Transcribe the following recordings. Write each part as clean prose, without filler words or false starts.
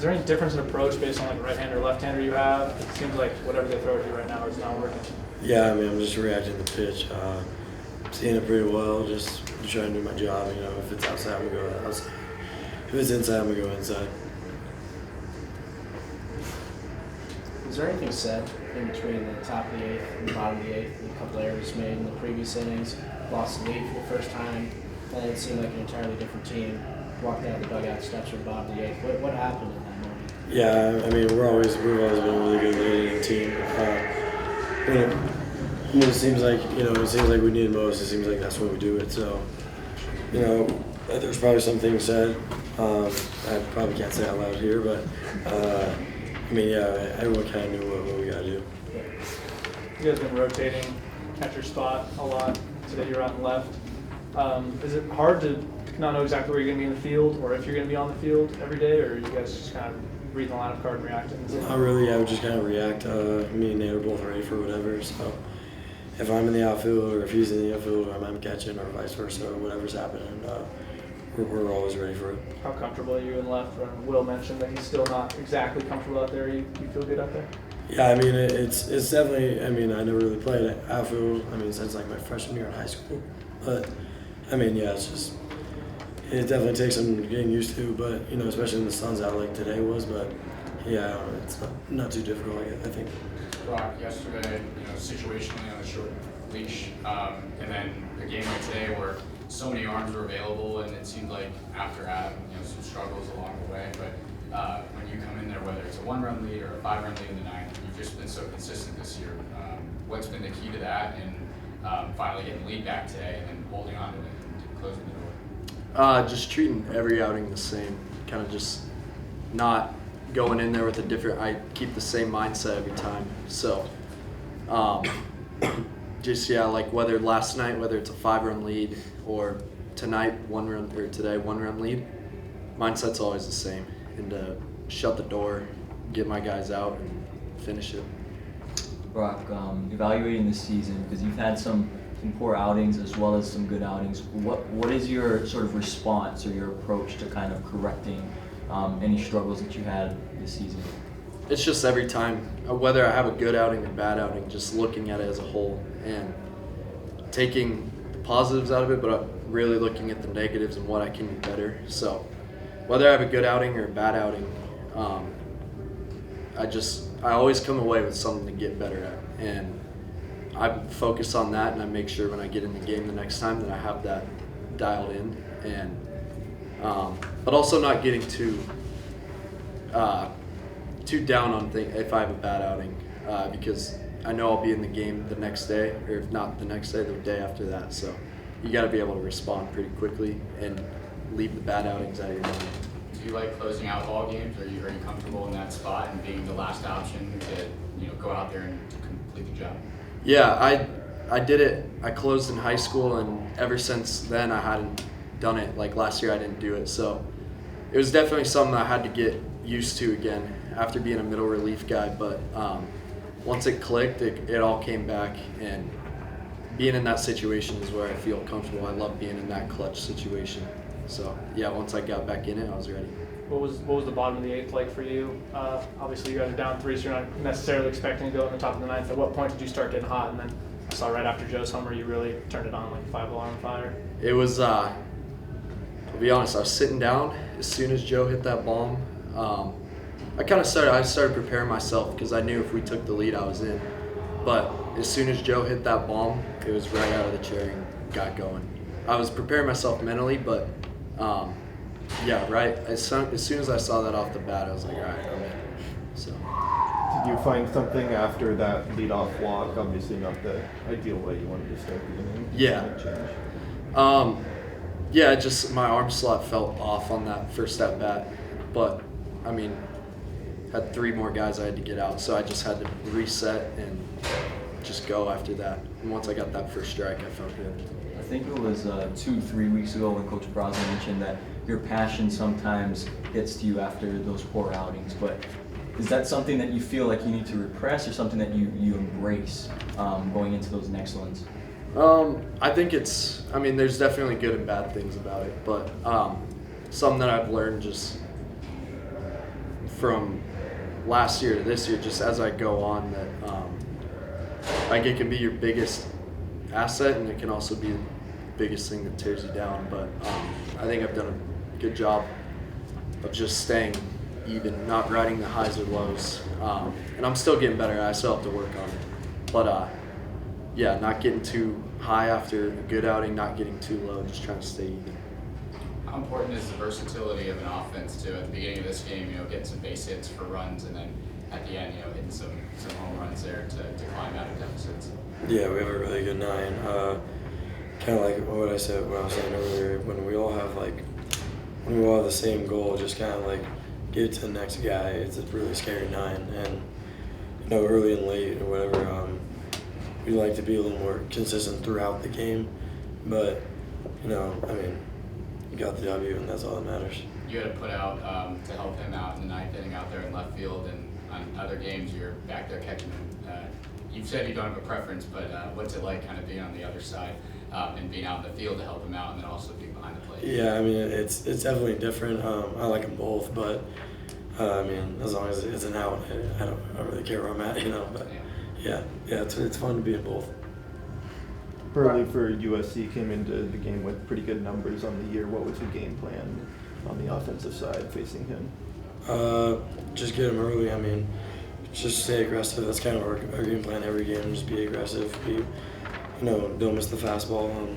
Is there any difference in approach based on like right-hander or left-hander you have? It seems like whatever they throw at you right now is not working. Yeah, I mean, I'm just reacting to the pitch. Seeing it pretty well, just trying to do my job. You know, if it's outside, I'm going to go outside. If it's inside, I'm going to go inside. Was there anything said in between the top of the eighth and the bottom of the eighth? A couple errors made in the previous innings, lost the lead for the first time, and it seemed like an entirely different team. Walked out of the dugout steps for the bottom of the eighth. What happened in that moment? Yeah, I mean, we've always been a really good leading team. It seems like we need it most. It seems like that's when we do it. So, you know, there's probably some things said. I probably can't say out loud here, but I mean, yeah, everyone kind of knew what we gotta do. You guys have been rotating at your spot a lot. Today you're out and left. Is it hard to not know exactly where you're going to be in the field, or if you're going to be on the field every day, or are you guys just kind of reading the lineup card and reacting? Not really. I would just kind of react. Me and Nate are both ready for whatever. So if I'm in the outfield, or if he's in the outfield, or I'm catching, or vice versa, or whatever's happening, we're always ready for it. How comfortable are you in left? Will mentioned that he's still not exactly comfortable out there. You feel good out there? Yeah, I mean, it's definitely. I mean, I never really played outfield. I mean, since like my freshman year in high school. But I mean, yeah, it definitely takes some getting used to. But you know, especially when the sun's out like today was. But yeah, it's not too difficult. I think. Brock, yesterday, situationally on a short leash, and then a game like today where so many arms were available, and it seemed like after having some struggles along the way, but when you come in there, whether it's a 1-run lead or a 5-run lead in the ninth, you've just been so consistent this year. What's been the key to that, and finally getting the lead back today, and then holding on to it and closing the door? Just treating every outing the same, kind of just not going in there with a different. I keep the same mindset every time. So, like whether last night, whether it's a 5-run lead, or tonight 1-run, or today 1-run lead, mindset's always the same, and shut the door, get my guys out, and finish it. Brock, evaluating this season, because you've had some poor outings as well as some good outings, what is your sort of response or your approach to kind of correcting any struggles that you had this season? It's just every time, whether I have a good outing or bad outing, just looking at it as a whole and taking the positives out of it, but really looking at the negatives and what I can do better. So whether I have a good outing or a bad outing, I always come away with something to get better at, and I focus on that, and I make sure when I get in the game the next time that I have that dialed in, and but also not getting too down on things if I have a bad outing, because I know I'll be in the game the next day, or if not the next day, the day after that. So you got to be able to respond pretty quickly and leave the bad outings out of your mind. Do you like closing out ball games? Are you comfortable in that spot and being the last option to go out there and complete the job? Yeah, I did it. I closed in high school, and ever since then I hadn't done it. Like last year I didn't do it, so it was definitely something I had to get used to again after being a middle relief guy. But once it clicked, it all came back, and being in that situation is where I feel comfortable. I love being in that clutch situation. So yeah, once I got back in it, I was ready. What was the bottom of the eighth like for you? Obviously, you guys are down 3, so you're not necessarily expecting to go in the top of the ninth. At what point did you start getting hot? And then I saw right after Joe's homer, you really turned it on like a 5-alarm fire. It was, to be honest, I was sitting down as soon as Joe hit that bomb. I started preparing myself because I knew if we took the lead, I was in. But as soon as Joe hit that bomb, it was right out of the chair and got going. I was preparing myself mentally, but yeah, right. As soon as I saw that off the bat, I was like, all right, I'm in. So. Did you find something after that leadoff walk? Obviously, not the ideal way you wanted to start the inning. Yeah. Yeah, just my arm slot felt off on that first at bat, but I mean, had 3 more guys I had to get out, so I just had to reset and just go after that. And once I got that first strike, I felt good. I think it was 2-3 weeks ago when Coach Braza mentioned that your passion sometimes gets to you after those poor outings, but is that something that you feel like you need to repress, or something that you embrace going into those next ones? I think there's definitely good and bad things about it, but something that I've learned, just from last year to this year, just as I go on, that like it can be your biggest asset, and it can also be the biggest thing that tears you down. But I think I've done a good job of just staying even, not riding the highs or lows. And I'm still getting better. I still have to work on it. But yeah, not getting too high after a good outing, not getting too low, just trying to stay even. How important is the versatility of an offense too? At the beginning of this game, getting some base hits for runs, and then at the end, hitting some home runs there to climb out of deficits. Yeah, we have a really good 9. Kind of like what I was saying earlier, when we all have the same goal, just kind of like get to the next guy. It's a really scary 9, and early and late or whatever. We like to be a little more consistent throughout the game, but you got the W, and that's all that matters. You had to put out to help him out in the 9th inning out there in left field, and on other games you're back there catching him. You've said you don't have a preference, but what's it like kind of being on the other side and being out in the field to help him out, and then also being behind the plate? Yeah, it's definitely different. I like them both, but as long as it's an out, I don't really care where I'm at, But yeah, it's fun to be in both. Peery for USC came into the game with pretty good numbers on the year. What was the game plan on the offensive side facing him? Just get him early. Just stay aggressive. That's kind of our game plan every game. Just be aggressive. Don't miss the fastball.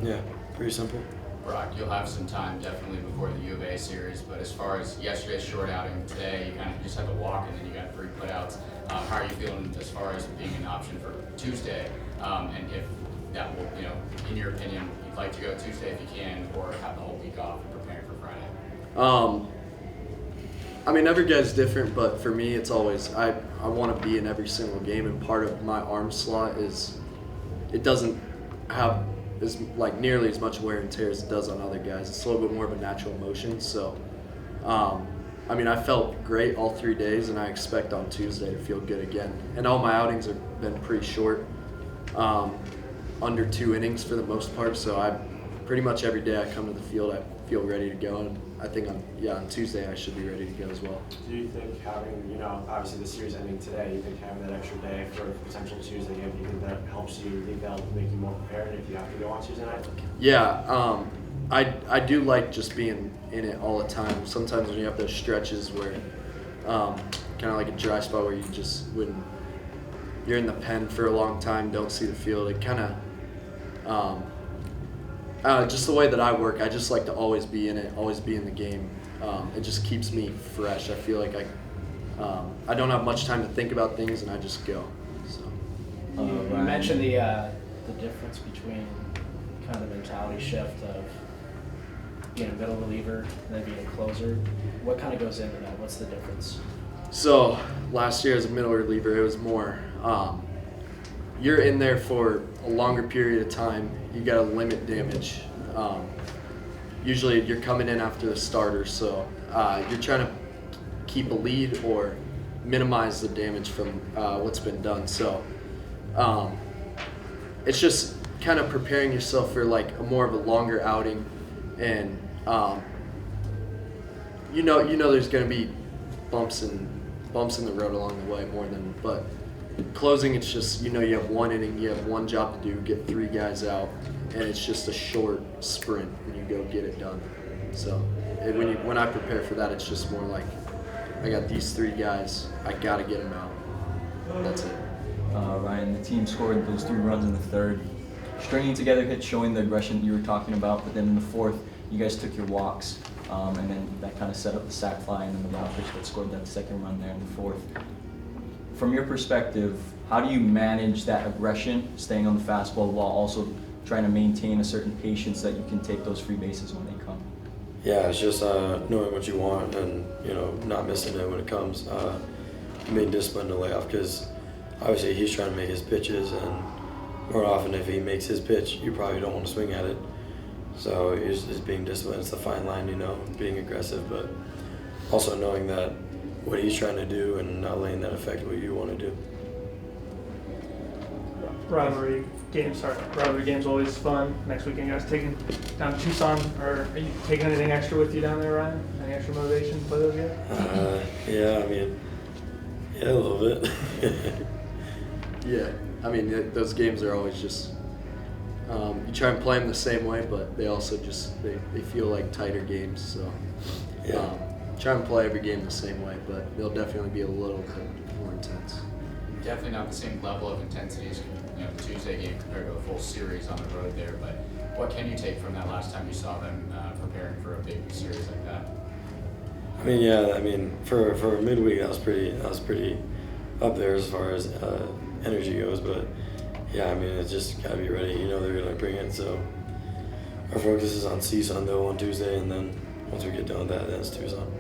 Yeah, pretty simple. Brock, you'll have some time definitely before the U of A series, but as far as yesterday's short outing, today you kind of just had to walk and then you got 3 putouts. How are you feeling as far as being an option for Tuesday? And if that will, in your opinion, you'd like to go Tuesday if you can, or have the whole week off and preparing for Friday? Every guy's different, but for me, it's always I want to be in every single game, and part of my arm slot is it doesn't have nearly as much wear and tear as it does on other guys. It's a little bit more of a natural motion. So, I felt great all 3 days, and I expect on Tuesday to feel good again. And all my outings have been pretty short, under 2 innings for the most part. So I pretty much every day I come to the field, I feel ready to go, and I think on Tuesday I should be ready to go as well. Do you think having, obviously the series ending today, you think having that extra day for a potential Tuesday game, do you think that helps you, think that'll make you more prepared if you have to go on Tuesday night? Yeah, I do like just being in it all the time. Sometimes when you have those stretches where kind of like a dry spot where you're in the pen for a long time, don't see the field, it kind of just the way that I work, I just like to always be in it, always be in the game. It just keeps me fresh. I feel like I don't have much time to think about things, and I just go. So. You mentioned the difference between kind of the mentality shift of being a middle reliever and then being a closer. What kind of goes into that? What's the difference? So last year as a middle reliever, it was more you're in there for a longer period of time. You got to limit damage. Usually you're coming in after the starter, so you're trying to keep a lead or minimize the damage from what's been done. So it's just kind of preparing yourself for more of a longer outing, and there's going to be bumps in the road along the way but closing, it's just you have 1 inning, you have 1 job to do, get 3 guys out, and it's just a short sprint and you go get it done. So when I prepare for that, it's just more like I got these 3 guys, I gotta get them out. That's it. Ryan, the team scored those 3 runs in the 3rd, stringing together hits, showing the aggression that you were talking about. But then in the 4th, you guys took your walks, and then that kind of set up the sac fly, and then the Rockers that scored that 2nd run there in the 4th. From your perspective, how do you manage that aggression, staying on the fastball, while also trying to maintain a certain patience that you can take those free bases when they come? Yeah, it's just knowing what you want and not missing it when it comes. Being disciplined to lay off, because obviously he's trying to make his pitches, and more often if he makes his pitch, you probably don't want to swing at it. So it's just being disciplined. It's a fine line, being aggressive, but also knowing that what he's trying to do and not letting that affect what you want to do. rivalry games always fun. Next weekend, you guys taking down to Tucson, or are you taking anything extra with you down there, Ryan? Any extra motivation to play those games? Yeah, I mean, yeah, a little bit. Yeah, I mean those games are always just you try and play them the same way, but they also just they feel like tighter games. So Yeah. try and play every game the same way, but they'll definitely be a little bit more intense. Definitely not the same level of intensity as the Tuesday game compared to a full series on the road there. But what can you take from that last time you saw them preparing for a big series like that? I mean, yeah, I mean, for midweek, that was pretty up there as far as energy goes. But yeah, I mean, it's just gotta be ready. You know, they're gonna bring it. So our focus is on CSUN though on Tuesday, and then once we get done with that, then it's Tucson.